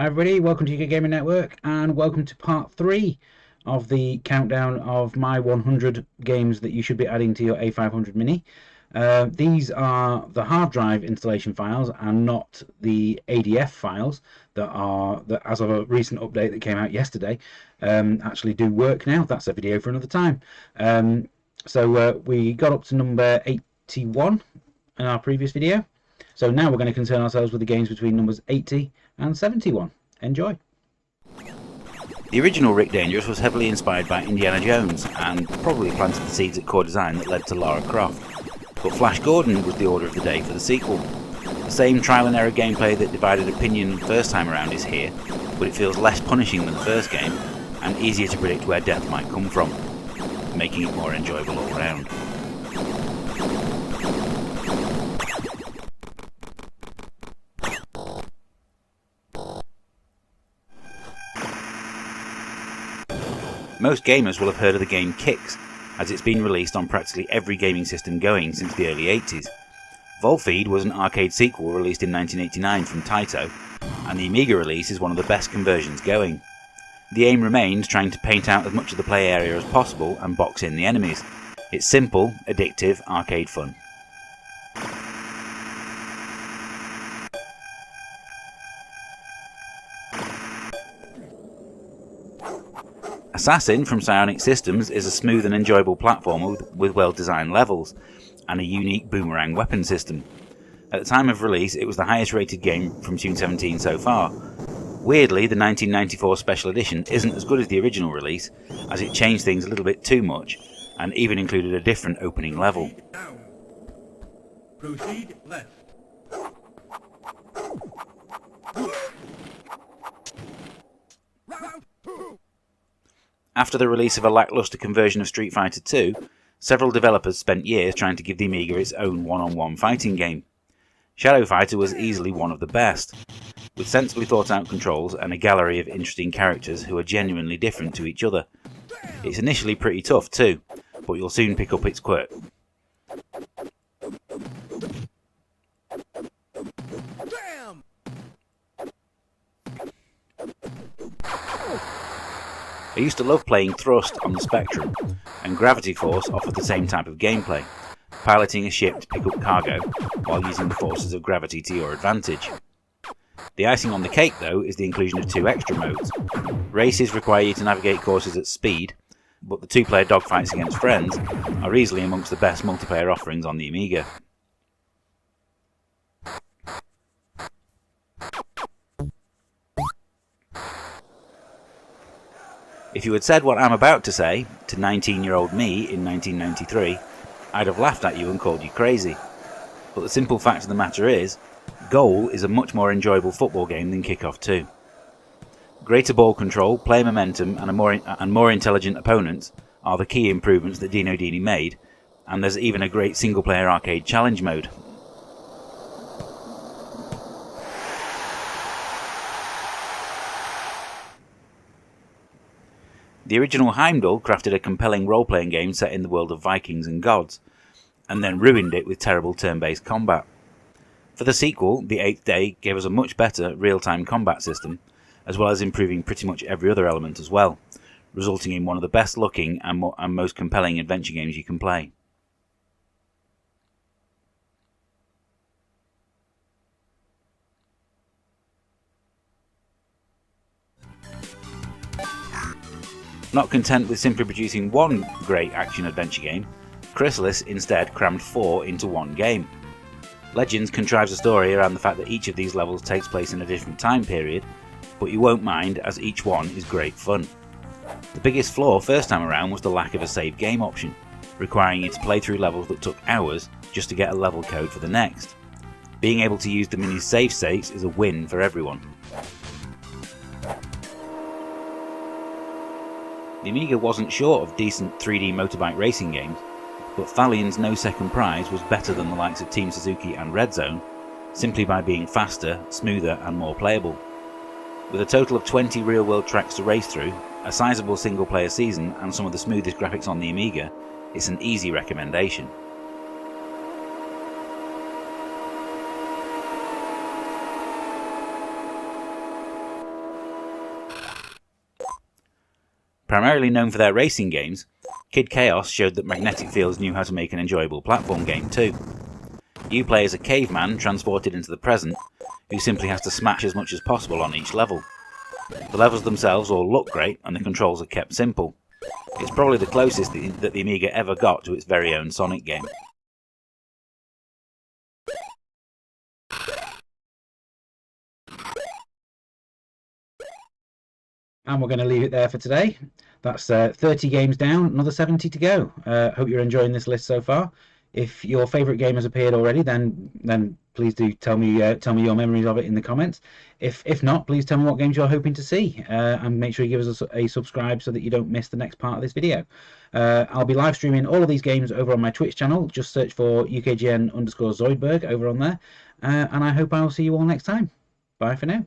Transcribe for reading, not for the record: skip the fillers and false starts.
Hi everybody, welcome to UK Gaming Network and welcome to part 3 of the countdown of my 100 games that you should be adding to your A500 Mini. These are the hard drive installation files and not the ADF files that as of a recent update that came out yesterday, actually do work now. That's a video for another time. So we got up to number 81 in our previous video. So now we're going to concern ourselves with the games between numbers 80 and 71. Enjoy. The original Rick Dangerous was heavily inspired by Indiana Jones and probably planted the seeds at core design that led to Lara Croft. But Flash Gordon was the order of the day for the sequel. The same trial and error gameplay that divided opinion the first time around is here, but it feels less punishing than the first game and easier to predict where death might come from, making it more enjoyable all round. Most gamers will have heard of the game Kix, as it's been released on practically every gaming system going since the early 80s. Volfeed was an arcade sequel released in 1989 from Taito, and the Amiga release is one of the best conversions going. The aim remains trying to paint out as much of the play area as possible and box in the enemies. It's simple, addictive, arcade fun. Assassin from Psionic Systems is a smooth and enjoyable platformer with well-designed levels and a unique boomerang weapon system. At the time of release, it was the highest rated game from Tune 17 so far. Weirdly, the 1994 Special Edition isn't as good as the original release, as it changed things a little bit too much and even included a different opening level. Proceed left. After the release of a lackluster conversion of Street Fighter II, several developers spent years trying to give the Amiga its own one-on-one fighting game. Shadow Fighter was easily one of the best, with sensibly thought-out controls and a gallery of interesting characters who are genuinely different to each other. It's initially pretty tough too, but you'll soon pick up its quirk. I used to love playing Thrust on the Spectrum, and Gravity Force offered the same type of gameplay, piloting a ship to pick up cargo while using the forces of gravity to your advantage. The icing on the cake, though, is the inclusion of 2 extra modes. Races require you to navigate courses at speed, but the 2-player dogfights against friends are easily amongst the best multiplayer offerings on the Amiga. If you had said what I'm about to say to 19-year-old me in 1993, I'd have laughed at you and called you crazy. But the simple fact of the matter is, Goal is a much more enjoyable football game than Kickoff 2. Greater ball control, player momentum, and more intelligent opponents are the key improvements that Dino Dini made, and there's even a great single-player arcade challenge mode. The original Heimdall crafted a compelling role-playing game set in the world of Vikings and gods, and then ruined it with terrible turn-based combat. For the sequel, The Eighth Day gave us a much better real-time combat system, as well as improving pretty much every other element as well, resulting in one of the best-looking and most compelling adventure games you can play. Not content with simply producing one great action-adventure game, Chrysalis instead crammed 4 into one game. Legends contrives a story around the fact that each of these levels takes place in a different time period, but you won't mind as each one is great fun. The biggest flaw first time around was the lack of a save game option, requiring you to play through levels that took hours just to get a level code for the next. Being able to use the Mini's save states is a win for everyone. The Amiga wasn't short of decent 3D motorbike racing games, but Thalion's No Second Prize was better than the likes of Team Suzuki and Red Zone, simply by being faster, smoother and more playable. With a total of 20 real-world tracks to race through, a sizable single-player season and some of the smoothest graphics on the Amiga, it's an easy recommendation. Primarily known for their racing games, Kid Chaos showed that Magnetic Fields knew how to make an enjoyable platform game too. You play as a caveman transported into the present, who simply has to smash as much as possible on each level. The levels themselves all look great and the controls are kept simple. It's probably the closest that the Amiga ever got to its very own Sonic game. And we're going to leave it there for today. That's 30 games down, another 70 to go. Hope you're enjoying this list so far. If your favourite game has appeared already, then please do tell me your memories of it in the comments. If not, please tell me what games you're hoping to see, and make sure you give us a subscribe so that you don't miss the next part of this video. I'll be live streaming all of these games over on my Twitch channel. Just search for UKGN_Zoidberg over on there, and I hope I'll see you all next time. Bye for now.